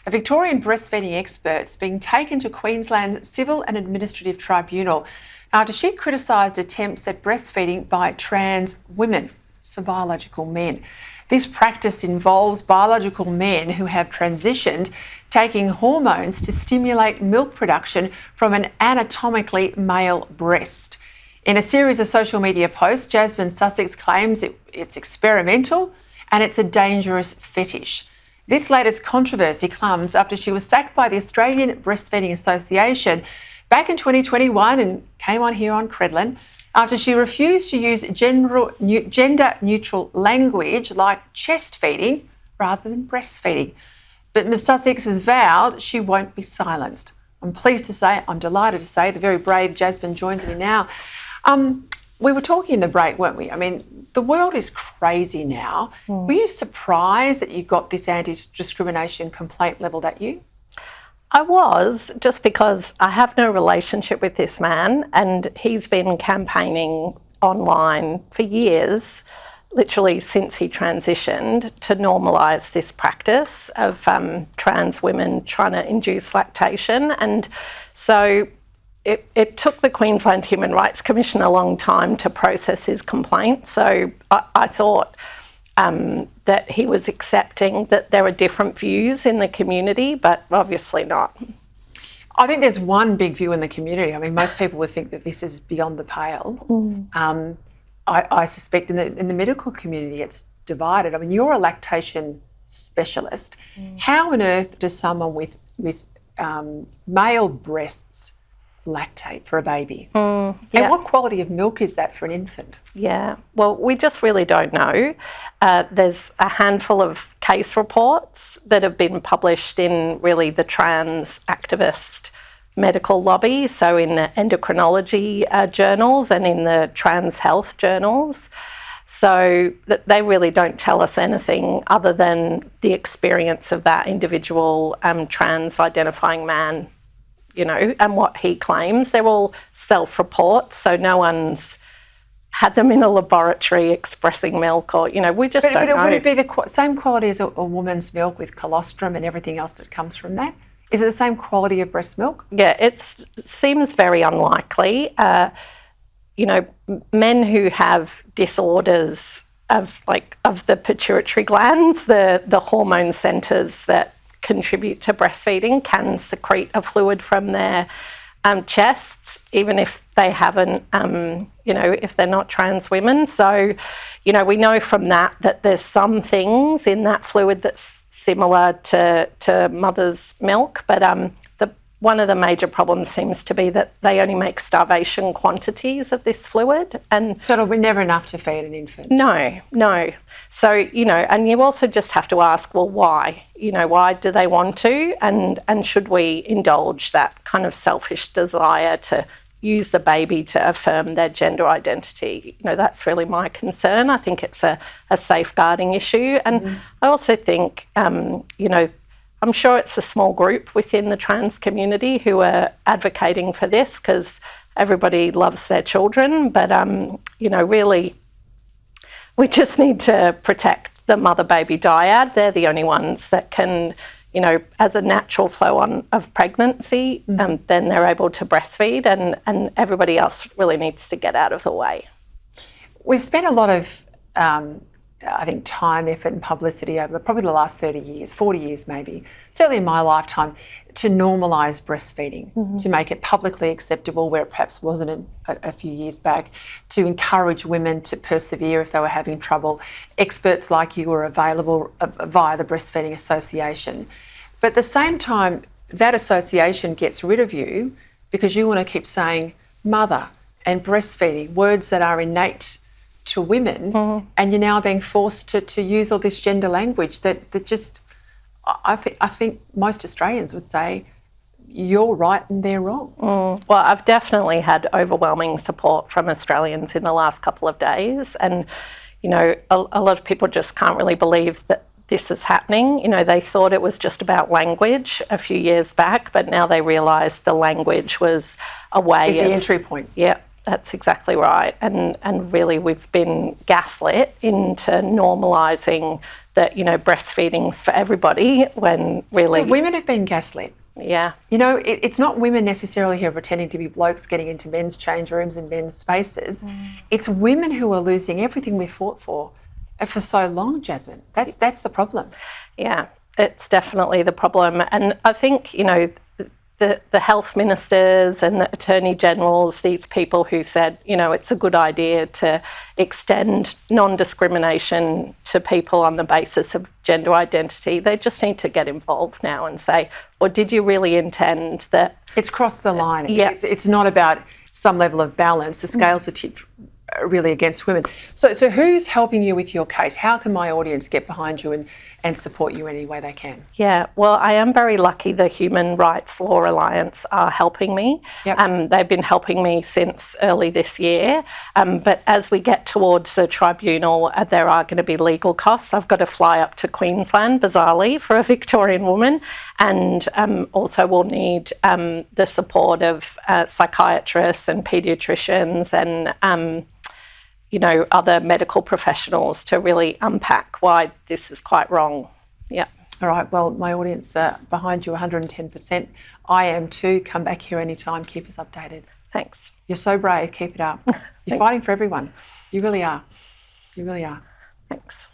A Victorian breastfeeding expert's being taken to Queensland's Civil and Administrative Tribunal after she criticised attempts at breastfeeding by trans women, so biological men. This practice involves biological men who have transitioned, taking hormones to stimulate milk production from an anatomically male breast. In a series of social media posts, Jasmine Sussex claims it's experimental and it's a dangerous fetish. This latest controversy comes after she was sacked by the Australian Breastfeeding Association back in 2021 and came on here on Credlin after she refused to use gender-neutral language like chest feeding rather than breastfeeding. But Ms Sussex has vowed she won't be silenced. I'm delighted to say, the very brave Jasmine joins me now. We were talking in the break, weren't we? I mean, the world is crazy now. Were you surprised that you got this anti-discrimination complaint levelled at you? I was, just because I have no relationship with this man and he's been campaigning online for years, literally since he transitioned, to normalise this practice of trans women trying to induce lactation. And so it took the Queensland Human Rights Commission a long time to process his complaint. So I thought that he was accepting that there are different views in the community, but obviously not. I think there's one big view in the community. I mean, most people would think that this is beyond the pale. I suspect in the medical community it's divided. I mean, you're a lactation specialist. How on earth does someone with male breasts lactate for a baby? And what quality of milk is that for an infant? Yeah, well, we just really don't know. There's a handful of case reports that have been published in really the trans activist medical lobby, so in the endocrinology journals and in the trans health journals. So they really don't tell us anything other than the experience of that individual trans identifying man, you know, and what he claims. They're all self-reports, so no one's had them in a laboratory expressing milk, or, you know, we just don't know. Would it be the same quality as a woman's milk with colostrum and everything else that comes from that? Is it the same quality of breast milk? Yeah, it seems very unlikely. You know, men who have disorders of the pituitary glands, the hormone centres that contribute to breastfeeding, can secrete a fluid from their chests, even if they haven't, you know, if they're not trans women. So, you know, we know from that there's some things in that fluid that's similar to mother's milk, but one of the major problems seems to be that they only make starvation quantities of this fluid. And so it'll be never enough to feed an infant? No. So, you know, and you also just have to ask, well, why? You know, why do they want to? And should we indulge that kind of selfish desire to use the baby to affirm their gender identity? You know, that's really my concern. I think it's a safeguarding issue. And I also think, you know, I'm sure it's a small group within the trans community who are advocating for this, because everybody loves their children. But, you know, really, we just need to protect the mother-baby dyad. They're the only ones that can, you know, as a natural flow on of pregnancy, then they're able to breastfeed, and everybody else really needs to get out of the way. We've spent a lot of I think time, effort and publicity over probably the last 30 years, 40 years maybe, certainly in my lifetime, to normalise breastfeeding, to make it publicly acceptable where it perhaps wasn't a few years back, to encourage women to persevere if they were having trouble. Experts like you are available via the Breastfeeding Association. But at the same time, that association gets rid of you because you want to keep saying mother and breastfeeding, words that are innate to women, and you're now being forced to use all this gender language that just, I think most Australians would say you're right and they're wrong. Well, I've definitely had overwhelming support from Australians in the last couple of days, and, you know, a lot of people just can't really believe that this is happening. You know, they thought it was just about language a few years back, but now they realise the language was a way of... Is the entry point. Yeah. That's exactly right. And really we've been gaslit into normalising that, breastfeeding's for everybody when really... Women have been gaslit. Yeah. It's not women necessarily who are pretending to be blokes getting into men's change rooms and men's spaces. It's women who are losing everything we fought for so long, Jasmine. That's the problem. Yeah, it's definitely the problem. And I think, the health ministers and the attorney generals, these people who said, it's a good idea to extend non-discrimination to people on the basis of gender identity, they just need to get involved now and say, well, did you really intend that? It's crossed the line. Yeah. It's not about some level of balance. The scales are tipped really against women. So who's helping you with your case? How can my audience get behind you and support you any way they can? Yeah, well, I am very lucky the Human Rights Law Alliance are helping me. Yep. They've been helping me since early this year. But as we get towards the tribunal, there are going to be legal costs. I've got to fly up to Queensland, bizarrely, for a Victorian woman, and also we'll need the support of psychiatrists and paediatricians and other medical professionals to really unpack why this is quite wrong. Yeah. All right. Well, my audience are behind you 110%. I am too. Come back here anytime. Keep us updated. Thanks. You're so brave. Keep it up. You're fighting for everyone. You really are. You really are. Thanks.